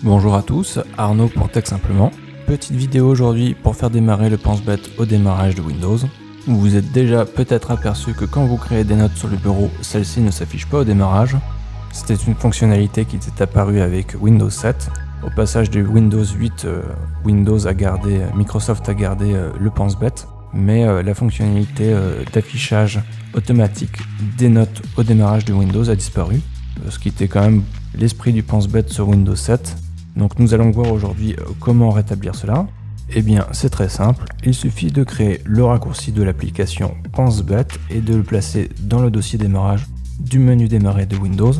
Bonjour à tous, Arnaud pour Tech Simplement. Petite vidéo aujourd'hui pour faire démarrer le pense-bête au démarrage de Windows. Vous vous êtes déjà peut-être aperçu que quand vous créez des notes sur le bureau, celles-ci ne s'affichent pas au démarrage. C'était une fonctionnalité qui était apparue avec Windows 7. Au passage de Windows 8, Microsoft a gardé le pense-bête, mais la fonctionnalité d'affichage automatique des notes au démarrage de Windows a disparu, ce qui était quand même l'esprit du pense-bête sur Windows 7. Donc nous allons voir aujourd'hui comment rétablir cela. Eh bien c'est très simple, il suffit de créer le raccourci de l'application pense-bête et de le placer dans le dossier démarrage du menu démarrer de Windows.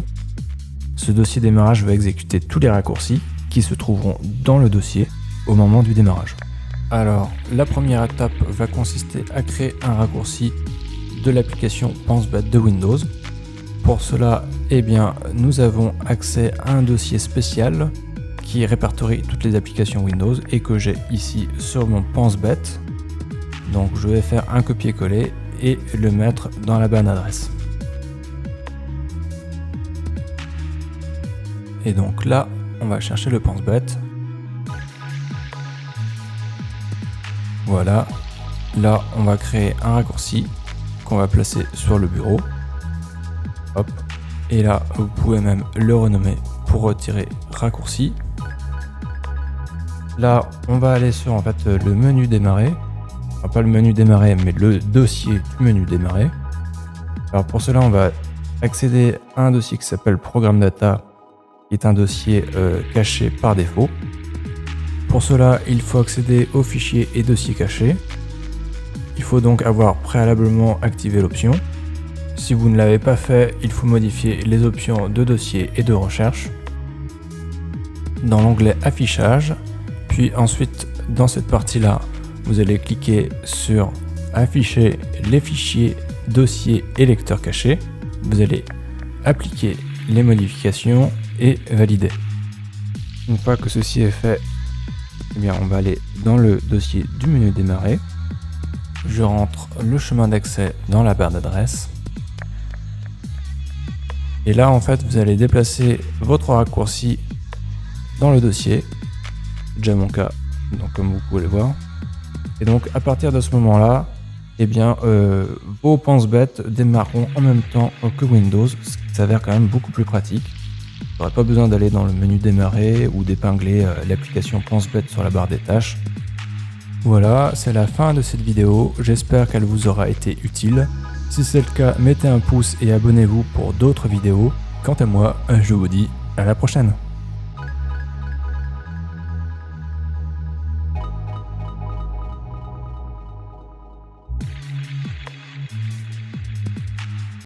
Ce dossier démarrage va exécuter tous les raccourcis qui se trouveront dans le dossier au moment du démarrage. Alors la première étape va consister à créer un raccourci de l'application pense-bête de Windows. Pour cela, eh bien, nous avons accès à un dossier spécial qui répertorie toutes les applications Windows et que j'ai ici sur mon pense-bête. Donc je vais faire un copier-coller et le mettre dans la bonne adresse. Et donc là, on va chercher le pense-bête. Voilà. Là, on va créer un raccourci qu'on va placer sur le bureau. Hop. Et là, vous pouvez même le renommer pour retirer raccourci. Là, on va aller sur le menu démarrer. Enfin, pas le menu démarrer, mais le dossier du menu démarrer. Alors pour cela, on va accéder à un dossier qui s'appelle Programme Data, qui est un dossier caché par défaut. Pour cela, il faut accéder aux fichiers et dossiers cachés. Il faut donc avoir préalablement activé l'option. Si vous ne l'avez pas fait, il faut modifier les options de dossier et de recherche dans l'onglet Affichage. Puis ensuite, dans cette partie-là, vous allez cliquer sur Afficher les fichiers, dossiers et lecteurs cachés. Vous allez appliquer les modifications et valider. Une fois que ceci est fait, eh bien, on va aller dans le dossier du menu démarrer. Je rentre le chemin d'accès dans la barre d'adresse. Et là, en fait, vous allez déplacer votre raccourci dans le dossier. C'est déjà mon cas, donc comme vous pouvez le voir. Et donc, à partir de ce moment-là, eh bien, vos pense-bêtes démarreront en même temps que Windows, ce qui s'avère quand même beaucoup plus pratique. Vous n'aurez pas besoin d'aller dans le menu démarrer ou d'épingler l'application pense-bête sur la barre des tâches. Voilà, c'est la fin de cette vidéo. J'espère qu'elle vous aura été utile. Si c'est le cas, mettez un pouce et abonnez-vous pour d'autres vidéos. Quant à moi, je vous dis à la prochaine.